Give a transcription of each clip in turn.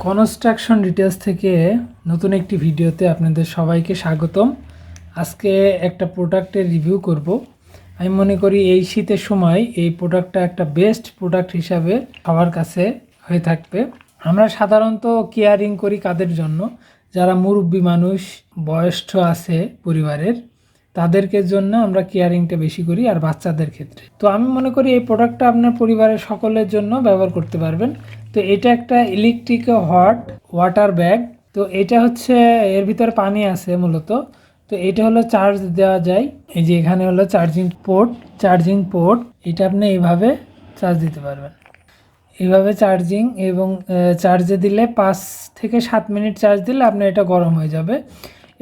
Construction details থেকে নতুন একটি ভিডিওতে আপনাদের সবাইকে স্বাগতম। আজকে একটা প্রোডাক্টের রিভিউ করব। আমি মনে করি এই শীতের সময় এই প্রোডাক্টটা একটা বেস্ট প্রোডাক্ট হিসাবে সবার কাছে হয়ে থাকবে। আমরা সাধারণত কেয়ারিং করি কাদের জন্য? যারা মুরব্বী মানুষ, বয়স্ক আছে পরিবারের, তাদেরকে জন্য আমরা কেয়ারিংটা বেশি করি, আর বাচ্চাদের ক্ষেত্রে। তো আমি মনে করি এই প্রোডাক্টটা আপনার পরিবারের সকলের জন্য ব্যবহার করতে পারবেন। তো এটা একটা ইলেকট্রিক হট ওয়াটার ব্যাগ। তো এটা হচ্ছে এর ভিতরে পানি আছে মূলত। তো এটা হলো চার্জ দেওয়া যায়। এই যে এখানে হলো চার্জিং পোর্ট। এটা আপনি এইভাবে চার্জ দিতে পারবেন, এইভাবে চার্জিং, এবং চার্জে দিলে 5 থেকে 7 মিনিট চার্জ দিলে আপনার এটা গরম হয়ে যাবে।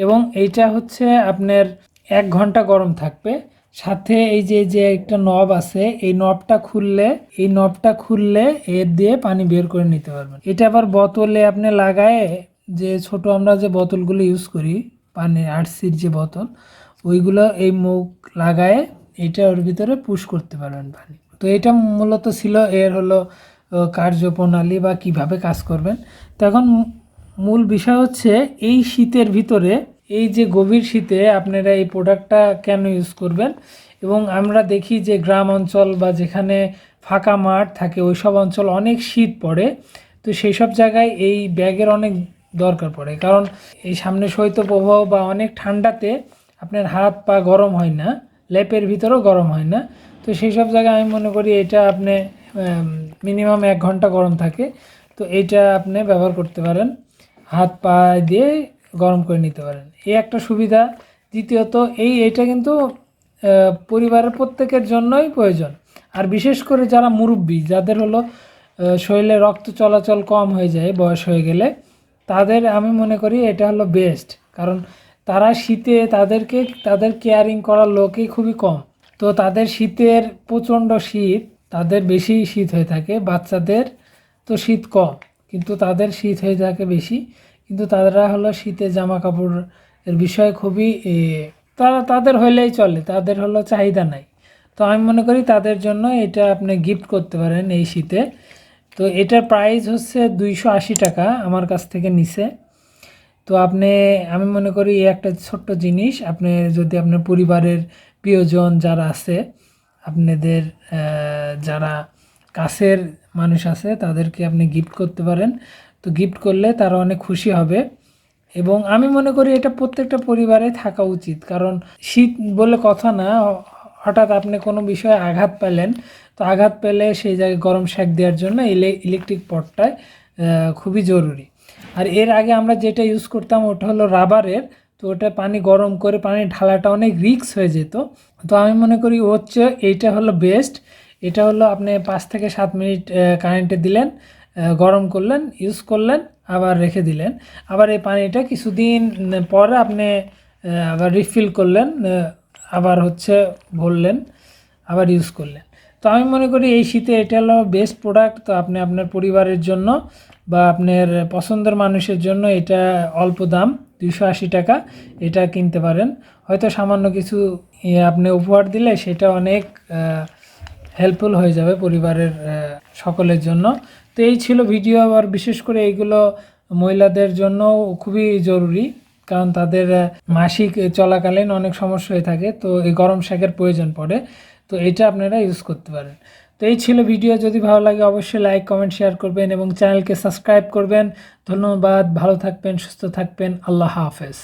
এবং এইটা হচ্ছে আপনার 1 ঘন্টা গরম থাকবে। সাথে এই যে একটা নব আছে, এই নবটা খুললে এর দিয়ে পানি বের করে নিতে পারবেন। এটা আবার বোতলে আপনি লাগায়, যে ছোট আমরা যে বোতলগুলো ইউজ করি পানি আরসির যে বোতল, ওইগুলো এই মুখ লাগায় এটা ওর ভিতরে পুশ করতে পারবেন পানি। তো এটা মূলত ছিল এর হলো কার্যপ্রণালী বা কিভাবে কাজ করবেন। তো এখন মূল বিষয় হচ্ছে এই শীতের ভিতরে, এই যে গভীর শীতে আপনারা এই প্রোডাক্টটা কেন ইউজ করবেন। এবং আমরা দেখি যে গ্রাম অঞ্চল বা যেখানে ফাঁকা মাঠ থাকে ওই সব অঞ্চল অনেক শীত পড়ে। তো সেই সব জায়গায় এই ব্যাগের অনেক দরকার পড়ে, কারণ এই সামনে শৈত্যপ্রবাহ বা অনেক ঠান্ডাতে আপনার হাত পা গরম হয় না, লেপের ভিতরেও গরম হয় না। তো সেই সব জায়গায় আমি মনে করি এটা আপনি মিনিমাম 1 ঘন্টা গরম থাকে। তো এইটা আপনি ব্যবহার করতে পারেন, হাত পা দিয়ে গরম করে নিতে পারেন, এই একটা সুবিধা। দ্বিতীয়ত এইটা কিন্তু পরিবারের প্রত্যেকের জন্যই প্রয়োজন। আর বিশেষ করে যারা মুরব্বী, যাদের হলো শরীরে রক্ত চলাচল কম হয়ে যায় বয়স হয়ে গেলে, তাদের আমি মনে করি এটা হলো বেস্ট। কারণ তারা শীতে তাদের কেয়ারিং করার লোকই খুবই কম। তো তাদের শীতের প্রচণ্ড শীত, তাদের বেশি শীত হয়ে থাকে। বাচ্চাদের তো শীত কম, কিন্তু তাদের শীত হয়ে থাকে বেশি। কিন্তু তারা হলো শীতে জামা কাপড়ের বিষয়ে খুবই তাদের হইলেই চলে, তাদের হলো চাহিদা নাই। তো আমি মনে করি তাদের জন্য এটা আপনি গিফট করতে পারেন এই শীতে। তো এটার প্রাইস হচ্ছে 280 টাকা আমার কাছ থেকে নিছে। তো আমি মনে করি এই একটা ছোট্ট জিনিস আপনি যদি আপনার পরিবারের প্রিয়জন যারা আছে, আপনাদের যারা কাছের মানুষ আছে, তাদেরকে আপনি গিফট করতে পারেন। তো গিফট করলে তারা অনেক খুশি হবে। এবং আমি মনে করি এটা প্রত্যেকটা পরিবারে থাকা উচিত, কারণ শীত বলে কথা না, হঠাৎ আপনি কোনো বিষয়ে আঘাত পেলেন, তো আঘাত পেলে সেই জায়গায় গরম সেঁক দেওয়ার জন্য ইলেকট্রিক পটটায় খুবই জরুরি। আর এর আগে আমরা যেটা ইউজ করতাম ওটা হলো রাবারের। তো ওটা পানি গরম করে পানি ঢালাটা অনেক রিস্ক হয়ে যেত। তো আমি মনে করি হচ্ছে এইটা হলো বেস্ট। এটা হলো আপনি 5 থেকে 7 মিনিট কারেন্টে দিলেন, গরম করলেন, ইউজ করলেন, আবার রেখে দিলেন। আবার এই পানিটা কিছুদিন পরে আপনি আবার রিফিল করলেন, আবার হচ্ছে ভরলেন, আবার ইউজ করলেন। তো আমি মনে করি এই শীতে এটা হলো বেস্ট প্রোডাক্ট। তো আপনি আপনার পরিবারের জন্য বা আপনার পছন্দের মানুষের জন্য এটা অল্প দাম 280 টাকা, এটা কিনতে পারেন। হয়তো সামান্য কিছু আপনি উপহার দিলে সেটা অনেক হেল্পফুল হয়ে যাবে পরিবারের সকলের জন্য। তো এই ছিল ভিডিও। আবার বিশেষ করে এইগুলো মহিলাদের জন্য খুবই জরুরি, কারণ তাদের মাসিক চলাকালীন অনেক সমস্যা হয়ে থাকে। তো এই গরম শাকের প্রয়োজন পড়ে। তো এটা আপনারা ইউজ করতে পারেন। তো এই ছিল ভিডিও। যদি ভালো লাগে অবশ্যই লাইক, কমেন্ট, শেয়ার করবেন এবং চ্যানেলকে সাবস্ক্রাইব করবেন। ধন্যবাদ। ভালো থাকবেন, সুস্থ থাকবেন। আল্লাহ হাফেজ।